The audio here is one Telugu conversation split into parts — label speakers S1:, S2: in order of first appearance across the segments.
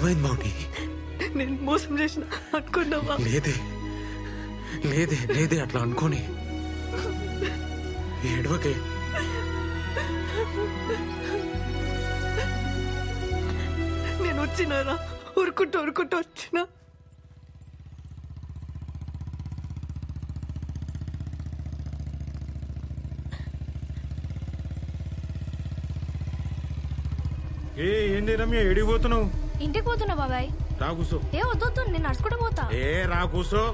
S1: ఏమైంది మౌని?
S2: నేను మోసం చేసిన అనుకున్నావా?
S1: లేదే లేదే లేదే అట్లా అనుకోని ఏడవకే.
S2: నేను వచ్చినారా ఉరుకుంటూ వచ్చినా.
S3: ఏంది రమ్య ఎడిగిపోతున్నావు?
S4: ఇంటికి పోతున్నా బాబాయ్.
S3: రా కూసో.
S4: ఏ వద్దు, నేను నడుచుకుంటూ పోతా.
S3: రా కూసో.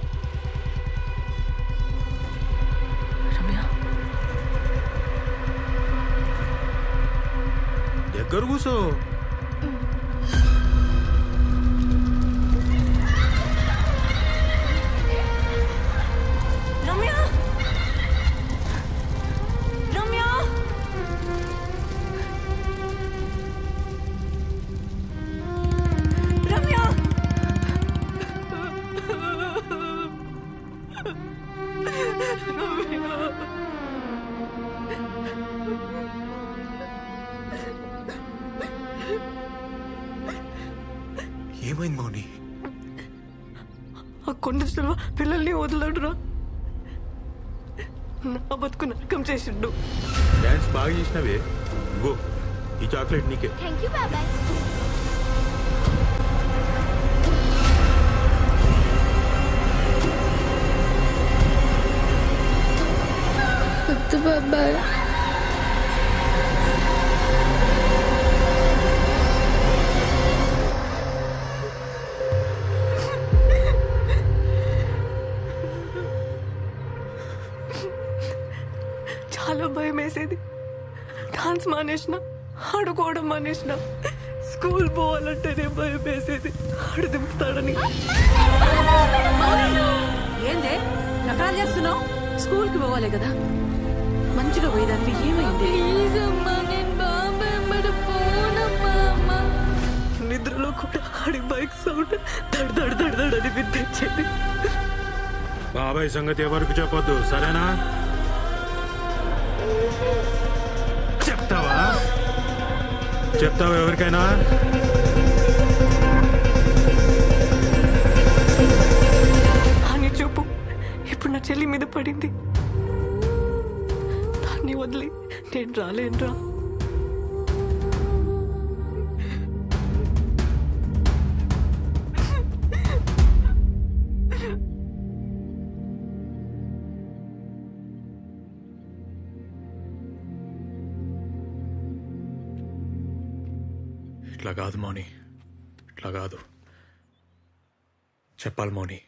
S3: దగ్గర కూసో.
S1: ఏమైంది మౌని?
S2: ఆ కొండ పిల్లల్ని వదలడురా. నా బతుకు నరకం చేసిండు.
S3: డాన్స్ బాగా చేసినవే. గో, ఈ చాక్లెట్ నీకే.
S4: థ్యాంక్ యూ బాబాయ్.
S5: వద్దు బాబాయ్.
S2: చాలా భయం వేసేది. డాన్స్ మానేసిన, ఆడుకోవడం మానేసిన, స్కూల్ పోవాలంటేనే భయం వేసేది ఆడు దింపుతాడని.
S6: ఏందే నకరాలు చేస్తున్నావు? స్కూల్ కి పోవాలే కదా, మంచిగా పోయేదానికి ఏమైంది?
S2: నిద్రలో కూడా ఆడి బైక్ సౌండ్ దడ్ దడ్ దడ్ దడ్ అని వినిపించేది.
S3: బాబాయ్ సంగతి ఎవరికి చెప్పొద్దు, సరేనా? చెప్తావా ఎవరికైనా?
S2: అని చూపు ఇప్పుడు నా చెల్లి మీద పడింది. దాన్ని వదిలి నేను రాలేనురా.
S1: ఇట్లా కాదు మౌని, ఇట్లా కాదు. చెప్పాలి మౌని,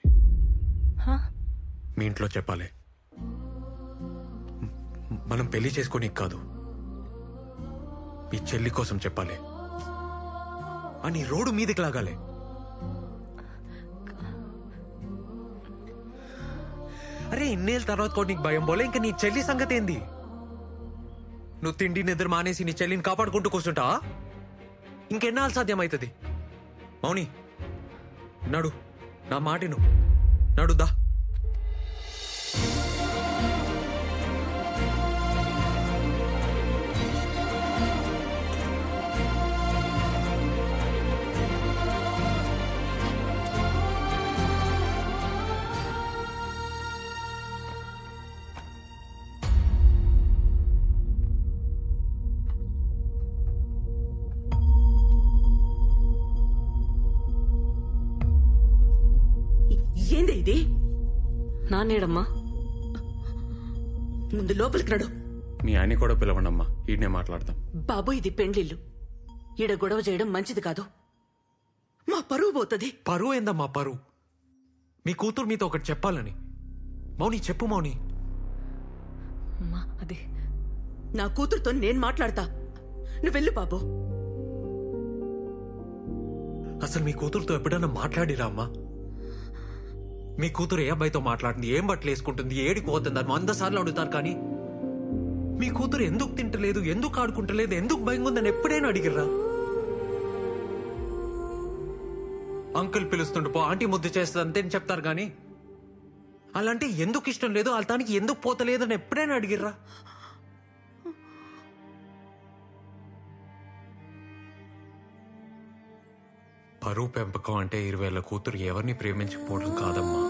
S1: మీ ఇంట్లో చెప్పాలి. మనం పెళ్లి చేసుకోనికి కాదు, మీ చెల్లి కోసం చెప్పాలి. అని రోడ్డు మీదకి లాగాలి. అరే ఇన్నేళ్ళ తర్వాత కూడా నీకు భయం పోలే, ఇంకా నీ చెల్లి సంగతి ఏంది? నువ్వు తిండి నిద్ర మానేసి నీ చెల్లిని కాపాడుకుంటూ కూర్చుంటావా? ఇంకెన్నాళ్ళు సాధ్యమవుతుంది? మౌని నడు, నా మాటిను, నడుదా.
S6: ఏంది ఇది? నాన్నేడమ్మా, ముందు లోపలికి నడు.
S1: మీ ఆయన కూడా పిలవండమ్మా, ఈడనే మాట్లాడదాం.
S6: బాబు ఇది పెండ్లిల్లు, ఈడ గొడవ చేయడం మంచిది కాదు. మా పరువు పోతుంది.
S1: పరువు ఏందమ్మా పరువు? మీ కూతురు మీతో ఒకటి చెప్పాలని. మౌని చెప్పు మౌని.
S6: అదే నా కూతురుతో నేను మాట్లాడతా, నువ్వు వెళ్ళు బాబు.
S1: అసలు మీ కూతురుతో ఎప్పుడైనా మాట్లాడిరా అమ్మా? మీ కూతురు ఏ అబ్బాయితో మాట్లాడుతుంది, ఏం బట్టలు వేసుకుంటుంది, ఏడికి పోతుంది అని 100 సార్లు అడుగుతారు. కానీ మీ కూతురు ఎందుకు తింటలేదు, ఎందుకు ఆడుకుంటలేదు, ఎందుకు భయంగా ఉందని ఎప్పుడైనా అడిగిర్రా? అంకుల్ పిలుస్తుండు పో, ఆంటీ ముద్దు చేస్తుంది అంతే అని చెప్తారు. కానీ అలాంటి ఎందుకు ఇష్టం లేదు, వాళ్ళకి ఎందుకు పోతలేదు అని ఎప్పుడైనా అడిగిర్రా? కరువు పెంపకం అంటే 20 ఏళ్ల కూతురు ఎవరిని ప్రేమించకపోవడం కాదమ్మా,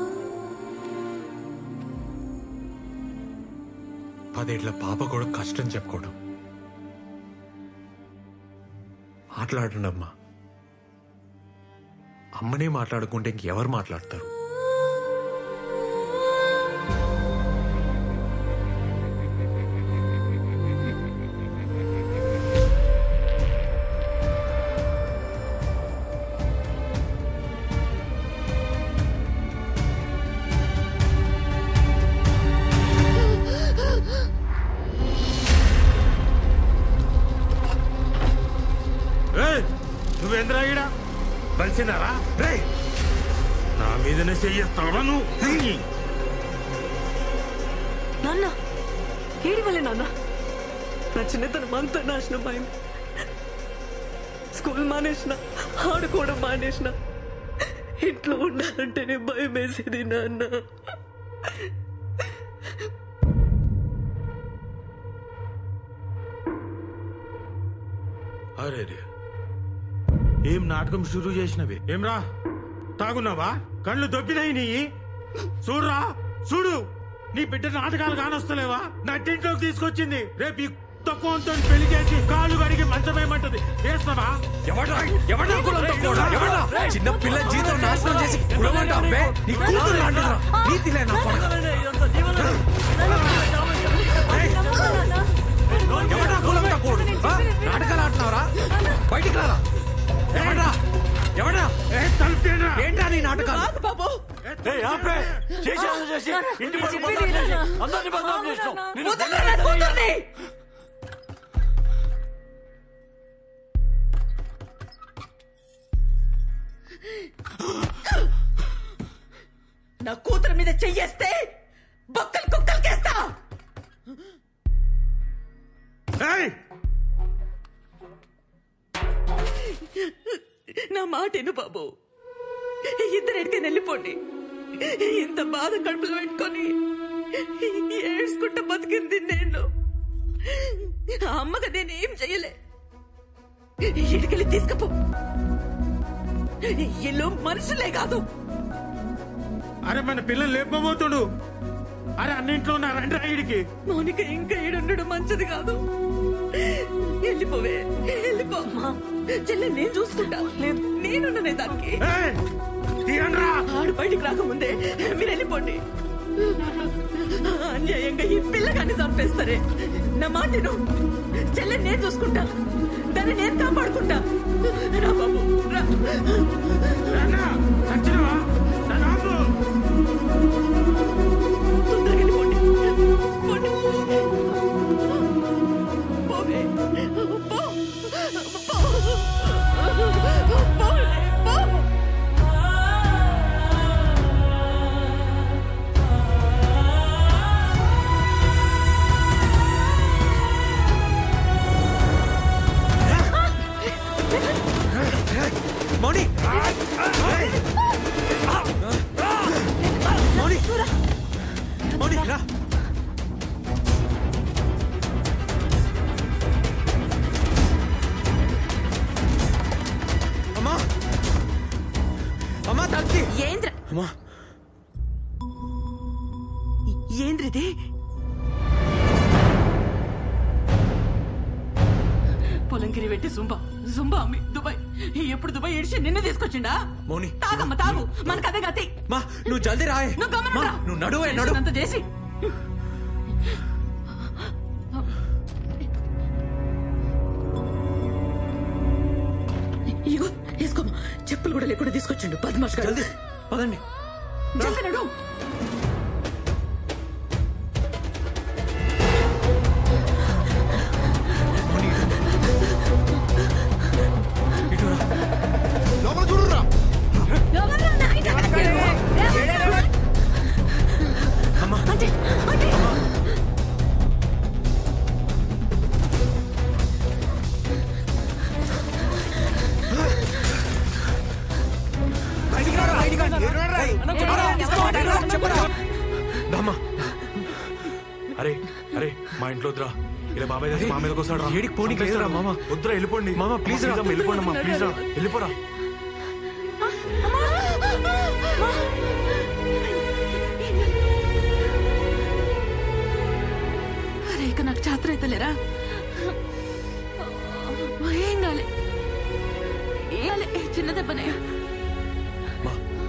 S1: 10 ఏళ్ల పాప కూడా కష్టం చెప్పుకోవడం. మాట్లాడండి అమ్మా. అమ్మనే మాట్లాడుకుంటే ఇంకెవరు మాట్లాడతారు?
S3: నువ్వేంద్రా ఈడ కలిసినారా? రే నా మీదనే చెయ్యేస్తావా నువ్వు?
S2: నాన్న ఏడి వల్లే నాన్న నా చిన్నతనం అంతా నాశనం అయింది. స్కూల్ మానేసిన, ఆడుకోవడం మానేసిన, ఇంట్లో ఉండాలంటేనే భయం వేసేది నాన్న.
S3: అరే ఏం నాటకం షురూ చేసినవి? ఏమ్రా తాగున్నావా? కళ్ళు దొబ్బినాయి నీ? చూడురా చూడు, నీ బిడ్డ నాటకాలు కానొస్తలేవా? నట్టింట్లోకి తీసుకొచ్చింది. రేపు ఈ తక్కువతో పెళ్లి చేసి కాళ్ళు కడిగి మంచమేమంటది. వేస్తావా?
S1: చిన్న పిల్ల జీతం నాశనం చేసి నాటకాలు ఆడుతున్నారా? బయటికి రారా? ఏంటా నీ నాటకాలు?
S6: నా కూతురు మీద చెయ్యేస్తే బొక్కలు కుక్కలకేస్తా. నా మాట ఎను బాబు, ఇద్దరెడితే వెళ్ళిపోండి. ఇంత బాధ కడుపులో పెట్టుకొని ఏడ్చుకుంటా బతికింది నేను. ఆ అమ్మగా నేనేం చెయ్యలే. ఇడికెళ్ళి తీసుకపో. ఇల్లు మనుషులే కాదు.
S3: అరే మన పిల్లలు లేపబోతుడు. అరే అన్నింట్లో నా రండి ఈడికి.
S6: మౌనిక ఇంకా ఈడుండడం మంచిది కాదు. వెళ్ళిపోవే, వెళ్ళిపో. చెల్లె నేను చూసుకుంటా. నేనున్ననే దానికి. ఆడు బయటికి రాకముందే మీరు వెళ్ళిపోండి. అన్యాయంగా ఈ పిల్లగాన్ని చంపేస్తారే. నా మాటను చెల్లె నేను చూసుకుంటా, దాన్ని నేను కాపాడుకుంటా. రా బాబు రా. తొందరగా వెళ్ళిపోండి. పోవే పో.
S1: మౌని మౌని మౌని రా. అమ్మా అమ్మా తగ్గి.
S6: ఏంద్ర
S1: అమ్మా
S6: ఏంద్రిది? పొలంకిరి పెట్టి జుంబా అమ్మి దుబాయ్. ఎప్పుడు దుబాయ్ ఏడిచి నిన్ను తీసుకొచ్చిండా?
S1: మౌని
S6: తాగమ్మ తాగు, మనకదే గతి.
S1: మా నువ్వు జల్దీ రాయ్. నువ్వు నడువే నడు.
S6: అంత చేసి ఇగో వేసుకోమా. చెప్పులు కూడా లేకుండా తీసుకొచ్చిండు బద్మాష్ గారు.
S1: జల్దీ పదండి.
S6: జల్దీ నడు.
S3: అరే అరే మా ఇంట్లో వద్దురా. ఇలా బాబాయ్ దగ్గర మా మీదకి వస్తాడు.
S1: ఏడికి పోనీకి లేదురా మామ.
S3: వద్దురా వెళ్ళిపోండి.
S1: మామ ప్లీజ్ రా.
S3: వెళ్ళిపోండి అమ్మా, ప్లీజ్ రా, వెళ్ళిపోరా.
S6: అరే ఇక నాకు చేత అవుతలేరా? ఏం కాలే, చిన్న దెబ్బనే.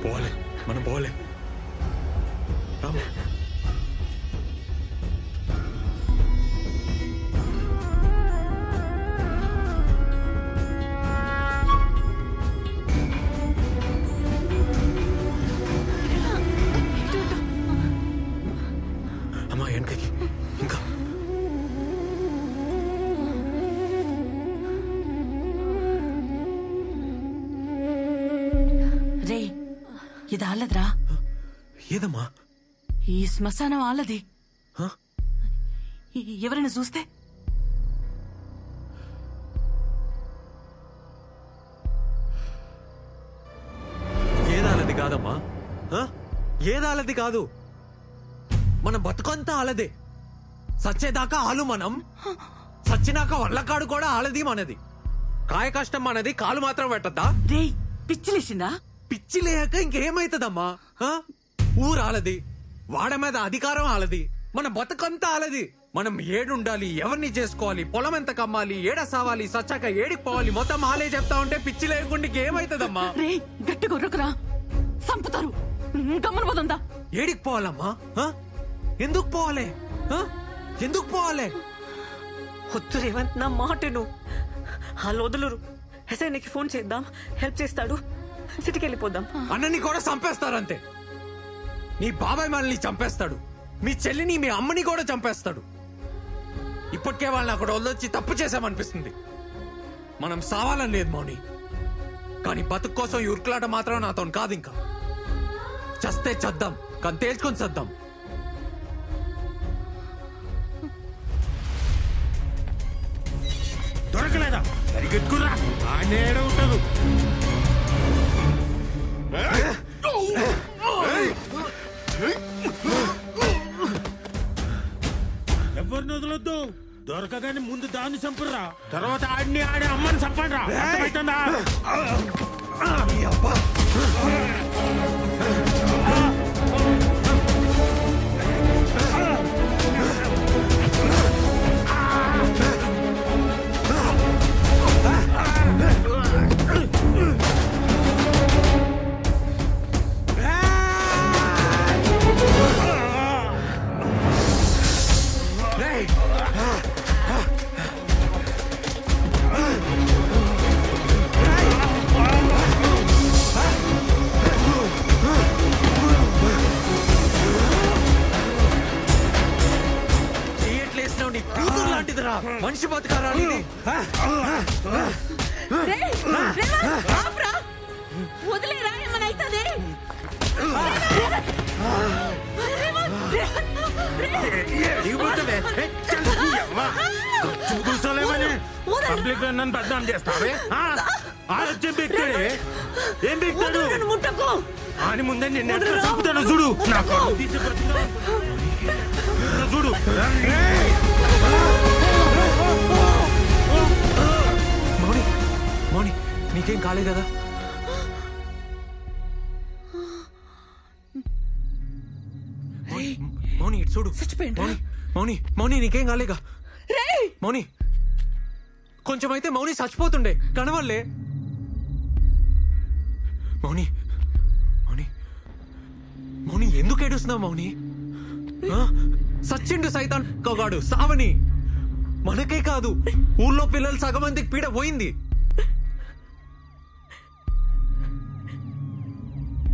S1: పోలే, మనం పోలే. రామా. అమ్మా వెనకకి ఇంకా.
S6: రే ఇది ఆలద్రా.
S1: ఏదమ్మా?
S6: ఈ శ్మశానం ఆలది. ఎవరైనా చూస్తే?
S1: ఏదాలది కాదమ్మా, ఏదాలది కాదు. మన బతుకంతా ఆలదే. సచ్చేదాకా ఆలు మనం, సచ్చినాక వల్లకాడు కూడా ఆలది మనది. కాయ కష్టం మనది, కాలు మాత్రం పెట్టద్దా?
S6: రే పిచ్చిలేసిందా?
S1: పిచ్చి లేక ఇంకేమైతుందమ్మా? ఊరాలది, వాడ మీద అధికారం ఆలది, మన బతుకంతా ఆలది. మనం ఏడుండాలి, ఎవరిని చేసుకోవాలి, పొలం ఎంత కమ్మాలి, ఏడ సావాలి, సచ్చాక ఏడికి పోవాలి, మొత్తం ఆలే చెప్తా ఉంటే పిచ్చి లేకుండా ఏమైతుందమ్మా?
S6: రే గట్టి గొర్రకురా, సంపుతారు. గమ్మన పోతుందా?
S1: ఏడికి పోవాలమ్మా? ఎందుకు పోవాలి? ఎందుకు పోవాలి?
S2: వద్దు రేవంత్, నా మాటను. వాళ్ళు వదులురు. ఎస్ఐకి ఫోన్ చేద్దాం, హెల్ప్ చేస్తాడు. సిటీకి వెళ్ళిపోదాం.
S1: అన్నని కూడా చంపేస్తారంతే. నీ బాబాయ్ మనల్ని చంపేస్తాడు, మీ చెల్లిని మీ అమ్మని కూడా చంపేస్తాడు. ఇప్పటికే వాళ్ళని అక్కడ వదిలొచ్చి తప్పు చేశామనిపిస్తుంది. మనం సావాలని లేదు మౌని, కానీ బతుకు కోసం ఈ ఉరుకులాట మాత్రం నాతో కాదు. ఇంకా చస్తే చద్దాం, కానీ తేల్చుకొని చద్దాం.
S3: దొరకలేదా? సరిగెత్తుకురా, ఆడేడ ఉంటారు. ఎవరిని వదలొద్దు. దొరకగానే ముందు దాన్ని చంపుర్రా, తర్వాత ఆడిని ఆడే అమ్మని చంపండిరా. అర్థమవుతుందా?
S1: మనిషి బతకారా?
S6: వదిలేరా, ఏమన్నా అవుతుంది?
S3: చూసలేమని పబ్లిక్ నన్ను బద్నాం చేస్తావే? ఆలోచన బిక్తాడే. ఏం బిక్తాడు?
S6: ముట్టకు.
S3: అని ముందే నిన్న చంపుతాను చూడు. చూడు
S1: మౌని, మౌని నీకేం కాలే కదా? మౌని ఇటు చూడు.
S6: చచ్చిపోయిండ్రా?
S1: మౌని, మౌని నీకేం కాలేగా? మౌని కొంచెం అయితే మౌని చచ్చిపోతుండే, కనవల్లే. మౌని, మౌని, మౌని ఎందుకు ఏడుస్తున్నావు మౌని? సచ్చిండు సైతాన్ కగాడు సావని. మనకే కాదు, ఊళ్ళో పిల్లలు సగం మందికి పీడ పోయింది.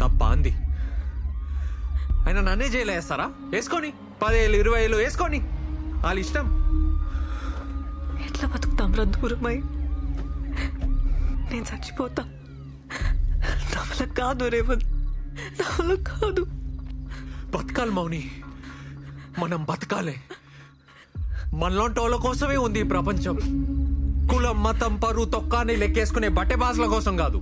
S1: తప్ప అంది. ఆయన నన్నే జైలేస్తారా? వేసుకొని 10,000 20,000 వేసుకొని, వాళ్ళ ఇష్టం.
S2: ఎట్లా బతుకుతాం రా దూరమై? నేను చచ్చిపోతా. నా వల్ల కాదు రేవంత్, నా వల్ల కాదు.
S1: బతకాలి మౌని, మనం బతకాలే. మనలోంటోళ్ళ కోసమే ఉంది ఈ ప్రపంచం. కులం, మతం, పరువు, తొక్కాన్ని లెక్కేసుకునే బట్టె బాజల కోసం కాదు.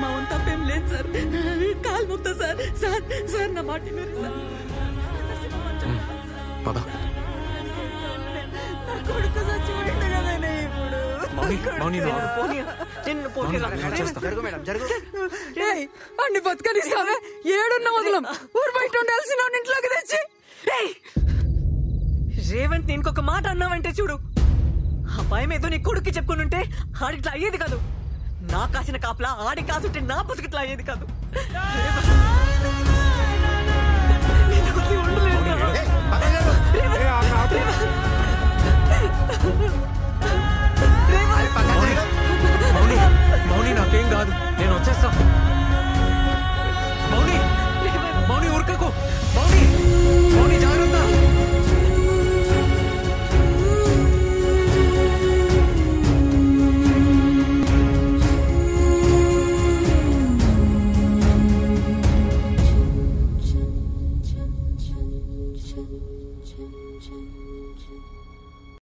S6: మా వంత తప్పేం లేదు సార్. కాలు ముక్తా సార్. సార్ సార్ నా మాట వినండి సార్.
S1: పద.
S6: నా కొడుకు చచ్చిపోయింది కదనే ఇప్పుడు.
S1: మౌని నువ్వు ఆగు.
S2: నిన్ను పోనీరా.
S1: నేను చేస్తా.
S6: అన్ని బతకనిస్తావే ఏడున్న వదలం ఊరు బయట ఉండాల్సిన ఇంట్లోకి తెచ్చి.
S2: ఏయ్! రేవంత్ నేను ఇంకొక మాట అన్నావంటే చూడు, ఆ భయం ఏదో నీ కొడుక్కి చెప్పుకుని ఉంటే ఆడిట్లా అయ్యేది కాదు. నా కాసిన కాపలా ఆడి కాసుంటే నా బతుకిట్లా అయ్యేది కాదు. రేవంత్,